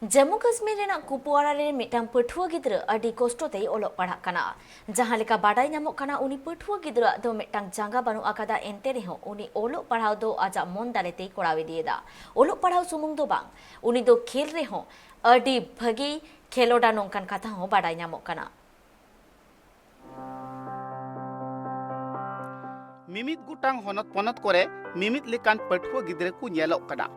जम्मू कश्मीर रेना कुपवाड़ा रे मिटांग पठुआ गिद्रा अडी कष्ट ते ओलोग पढ़ा कना जहां लेका बाडाय नामोग कना उनी पठुआ गिद्रा दो मिटांग जांगा बानु आकादा एंते रेहो उनी ओलोग पढ़ाव दो आजा मन दाले ते कोड़ाव इदियेदा ओलोग पढ़ाव सुमुंग दो बांग उनी दो खेल रेहो अडी भगी खेलोडा नोंकान कथा हो बाडाय नामोग कना मिमित गुटांग होनत पनत करे मिमित लेकान पठुआ गिद्रे को नेलोग कना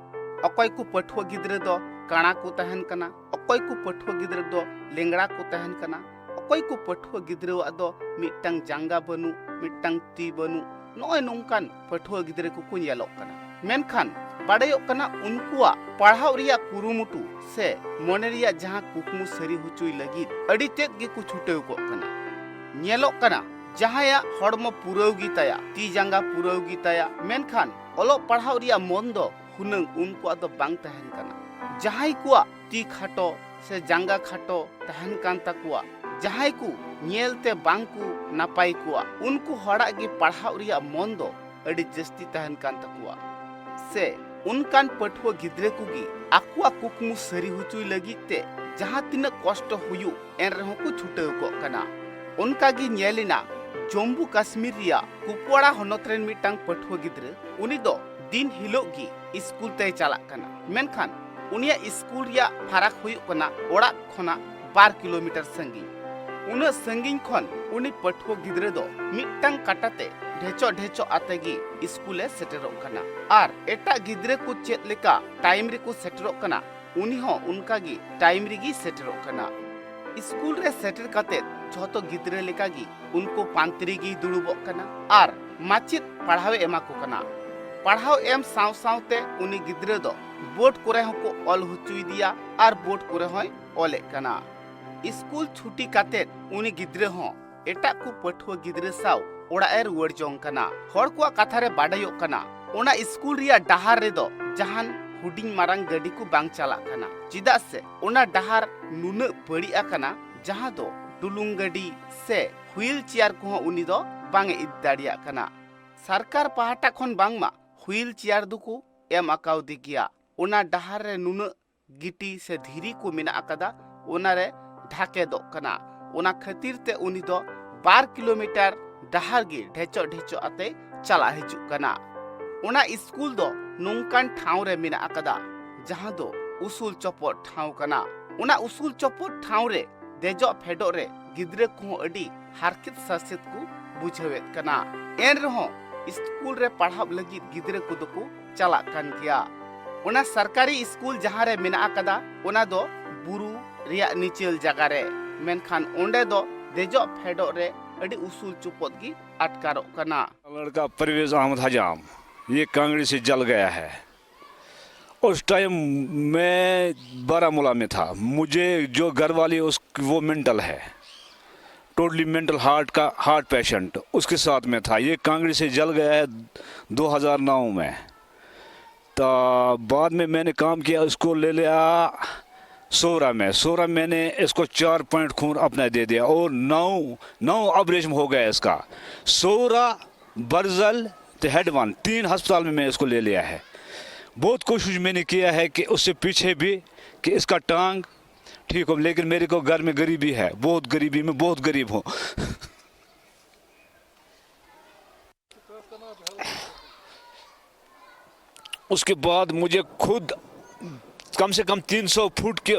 अकय को पठुआ गिद्रे दो काना को तहन कना अकय को पठुआ गिद्रे दो लेंगड़ा को तहन कना अकय को पठुआ गिद्रे दो मिटंग जांगा बनु मिटंग ती बनु नोय नोंकान पठुआ गिद्रे को नेलोग कना मेनखान बाडायोग कना उनकुआ पढ़ाव रिया कुरुमुटु से मोने रिया जहां कुकमु सरी हुचुई लगी अडी तेद गे को छुटेव को कना नेलोग कना जहाया हड़मो पुरौगी ताया ती जांगा पुरौगी ताया मेनखान ओलो पढ़ाव रिया मन दो हुनंग उनकुआ दो बांग तहन कना जहाई कुआ ती खाटो से जांगा खाटो तहन कान ताकुआ जहाई को नेलते बांग को नापाई कुआ उनको हड़ा गे पढ़ाव रिया मन दो अडी जस्ती तहन कान ताकुआ से उनकान पठुआ गिद्रे कुगी आकुआ कुकमु सरी हुचुई लगी ते जहां तिना कष्ट हुयु एन रहो को छुटेव को कना उनका गी नेलिना जम्मू कश्मीर रिया कुपवाड़ा होनत रेन मिटांग पठुआ गिद्रे उनी दो दिन हिलोग गी स्कूल ते चला कना मेनखान उनिया स्कूल रिया फराक हुयु कना ओड़ा खना 12 किलोमीटर संगी उना संगिन खन उनी पठुआ गिद्रे दो मिटांग काटाते ढेचो ढेचो आतेगी स्कूले सेटेरोग कना आर एटा गिद्रे को चेत लेका टाइम रे को सेटेरोग कना उनी हो उनका गी टाइम रे गी सेटेरोग कना स्कूल रे सेटर काते झोतो गिद्रे लेका गी उनको पांतरी गी दुड़ुबोग कना आर माचित पढ़ावे एमा को कना पढ़ाव एम साव सावते उनी गिद्रे दो बोर्ड कोरे हको ऑल हुचुई दिया आर बोर्ड कोरे होय ओले कना स्कूल छुट्टी काते उनी गिद्रे हो एटा को पठुआ गिद्रे साव ओड़ा एर रुवाड़ जोंग कना हर को कथा रे बाडायोग कना ओना स्कूल रिया डहार रे दो जहान हुडिंग मारंग गडी को बांग चला कना चिदा से ओना डहार नुना बड़ी कना जहां दो डुलुंग गडी से व्हील चेयर को उनी दो बांग इदाड़िया कना सरकार पहाटा खन बांगमा व्हील चेयर दुको एम अकाउ दिगिया ओना डहार रे नुना गिटी से धीरी को मिना अकदा ओना रे ढाके दो कना ओना खातिर ते उनी दो 12 किलोमीटर डहार गे ढेचो ढेचो आते चला हिजु कना ओना स्कूल दो नोंकान ठाव रे मिना अकदा जहां दो उसूल चौपट ठाव कना ओना उसूल चौपट ठाव रे देजो फेडो रे गिद्रे को अडी हारकित ससित को बुझावेत कना एन रहो स्कूल रे पढ़ाव लगी गिद्रे को दो को चला कान गया ओना सरकारी स्कूल जहां रे मिना अकदा ओना दो बुरु रिया निचेल जगह रे मेनखान ओंडे दो देजो फेडो रे अडी उसूल चुपत की अटकारो कना लड़का परवेज अहमद हजाम ये कांगड़ी से जल गया है। उस टाइम मैं बारामूला में था। मुझे जो घर वाली वो मेंटल है, टोटली मेंटल हार्ट पेशेंट उसके साथ में था। ये कांगड़ी से जल गया है 2009 में। तो बाद में मैंने काम किया, उसको ले लिया सोरा मैंने इसको 4 पॉइंट खून अपना दे दिया और 9 ऑपरेशन हो गया इसका। सोरा बरजल तो हेड 1 3 अस्पताल में मैं इसको ले लिया है। बहुत कोशिश मैंने किया है कि उससे पीछे भी कि इसका टांग ठीक हो, लेकिन मेरे को घर में गरीबी है, बहुत गरीबी में बहुत गरीब हूँ। उसके बाद मुझे खुद कम से कम 300 फुट के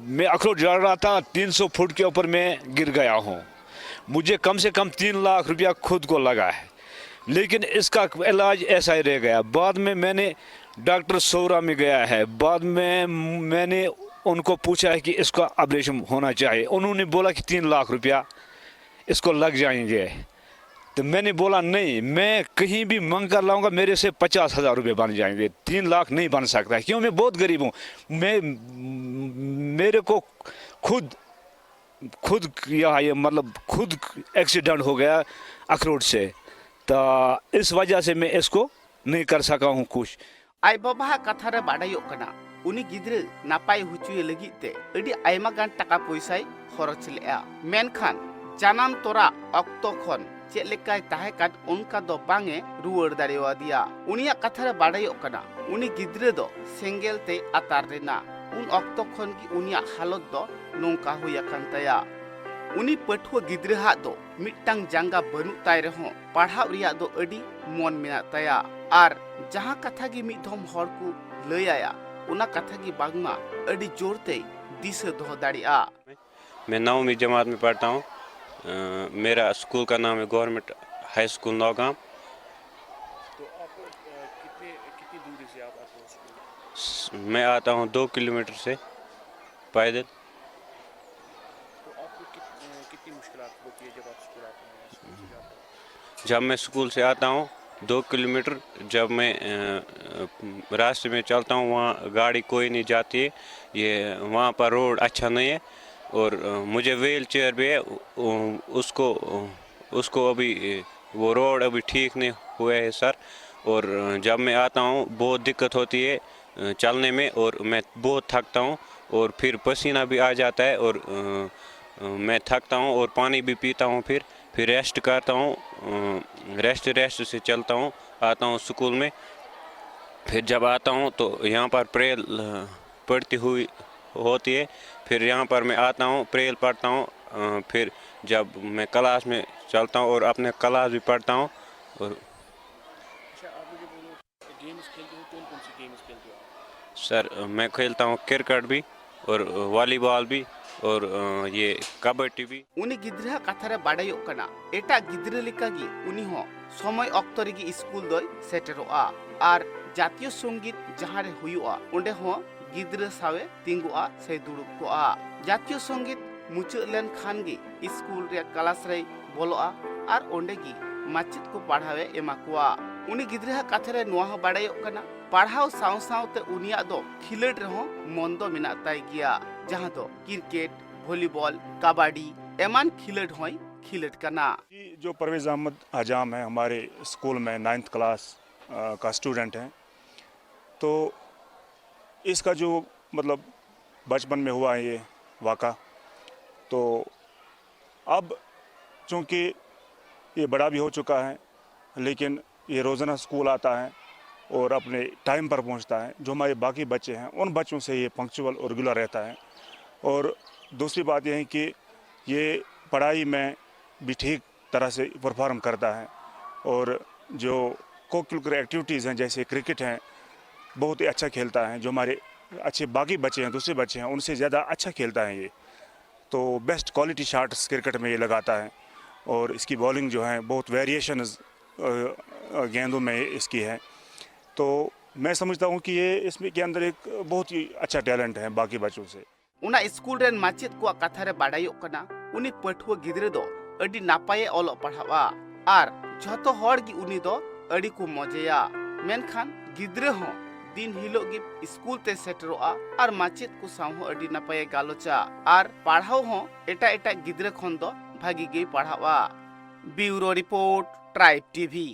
मैं अखरोट जड़ रहा था, 300 फुट के ऊपर मैं गिर गया हूँ। मुझे कम से कम 3 लाख रुपया खुद को लगा है, लेकिन इसका इलाज ऐसा ही रह गया। बाद में मैंने डॉक्टर सोरा में गया है, बाद में मैंने उनको पूछा है कि इसका ऑपरेशन होना चाहिए। उन्होंने बोला कि 3 लाख रुपया इसको लग जाएंगे। तो मैंने बोला नहीं, मैं कहीं भी मंग कर लाऊंगा, मेरे से 50,000 रुपये बन जाएंगे, 3 लाख नहीं बन सकता। क्यों? मैं बहुत गरीब हूँ। मेरे को खुद मतलब खुद एक्सीडेंट हो गया अखरोट से, तो इस वजह से मैं इसको नहीं कर सका हूँ कुछ। आई बाबा कथा रे बाडायो कना उनी गिद्रे नापाय हुचुए लगी ते अडी आयमा गान टाका पैसाय खरच लेआ मेनखान जानाम तोरा अक्तो खन चेलेकाय ताहे काट उनका दो बांगे रुवाड़ दाड़ेवा दिया। उनिया कथा रे बाडायो कना उनी गिद्रे दो सेंगेल ते आतार रेना उन अक्तो खन की उनिया हालत दो नोंका हुई अकन तया उनी पठुआ गिद्रहा दो मिट्टांग जांगा बनु ताय रहो पढ़ाव रिया दो अडी मन मेना तया आर जहां कथा की मिधम हर को लयाया उना कथा की बागमा अडी जोरते दिशा दो दाड़िया। मैं 9वीं जमात में पढ़ता हूँ। मेरा स्कूल का नाम है गवर्नमेंट हाई स्कूल नौगाम। तो आप कितनी दूरी से आप आते हो स्कूल? मैं आता हूँ 2 किलोमीटर से पैदल। तो आपको कितनी मुश्किलात होती है जब आप स्कूल आते हैं, स्कूल से जाते हो? जब मैं स्कूल से आता हूँ 2 किलोमीटर, जब मैं रास्ते में चलता हूँ वहाँ गाड़ी कोई नहीं जाती है, ये वहाँ पर रोड अच्छा नहीं है और मुझे व्हील चेयर भी है, उसको अभी वो रोड अभी ठीक नहीं हुआ है सर। और जब मैं आता हूँ बहुत दिक्कत होती है चलने में और मैं बहुत थकता हूँ और फिर पसीना भी आ जाता है और मैं थकता हूँ और पानी भी पीता हूँ, फिर रेस्ट करता हूँ, रेस्ट से चलता हूँ, आता हूँ स्कूल में। फिर जब आता हूँ तो यहाँ पर प्रेयर पढ़ती हुई होती है, फिर यहाँ पर मैं आता हूँ प्रेयर पढ़ता हूँ, फिर जब मैं क्लास में चलता हूँ और अपने क्लास भी पढ़ता हूँ। और अच्छा, आप मुझे बोलो गेम्स खेलते हो, कौन कौन सी गेम्स खेलते हो आप? सर मैं खेलता हूँ क्रिकेट भी और वॉलीबॉल भी और ये कबड्डी भी। उनी गिद्रहा कथारे बाडायो कना एटा गिद्रे लेकागी उनी हो समय अक्तो रेगी स्कूल दोय सेटेरोआ आर जातीय संगीत जहां रे हुयुआ ओंडे हो गिद्रे सावे तिंगुआ से दुड़ुबकोआ। जातीय संगीत मुचाद लेन खान गी स्कूल रे क्लास रे बोलोआ आर ओंडे गी माचित को पढ़ावे एमाकुआ। उनी गिद्रहा कथारे नोआ बाडायो कना पढ़ाव साव सावते उनिया दो खिलड रहो मन दो मेना ताई गिया जहां दो क्रिकेट, वॉलीबॉल, कबड्डी एमान खिलड होय खिलड कना। जो परवेज अहमद आजाम है हमारे स्कूल में 9th क्लास का स्टूडेंट है, तो इसका जो मतलब बचपन में हुआ है ये वाक़ा, तो अब चूँकि ये बड़ा भी हो चुका है लेकिन ये रोज़ाना स्कूल आता है और अपने टाइम पर पहुंचता है। जो हमारे बाकी बच्चे हैं उन बच्चों से ये पंक्चुअल और रेगुलर रहता है। और दूसरी बात यह है कि ये पढ़ाई में भी ठीक तरह से परफॉर्म करता है और जो को-करिकुलर एक्टिविटीज़ हैं जैसे क्रिकेट हैं बहुत ही अच्छा खेलता है। जो हमारे अच्छे बाकी बच्चे हैं, दूसरे बच्चे हैं, उनसे ज़्यादा अच्छा खेलता है ये। तो बेस्ट क्वालिटी शॉट्स क्रिकेट में ये लगाता है और इसकी बॉलिंग जो है बहुत वेरिएशंस गेंदों में इसकी है। तो मैं समझता हूँ कि ये इसमें के अंदर एक बहुत ही अच्छा टैलेंट है बाकी बच्चों से। उना स्कूल रेन माचित को कथारे बाडायो कना उनी पठुआ गिद्रे दो अडी नापाये ओलो पढ़ावा आर झतो हर गी उनी दो अडी को मजेया। मेनखान गिद्रे हो दिन हिलो गी स्कूल ते सेटरोआ आर माचित को साव अडी नापाये गालोचा आर पढ़ाओ हो एटा एटा गिद्रे खन दो भागी गे पढ़ावा। Bureau report, tribe TV.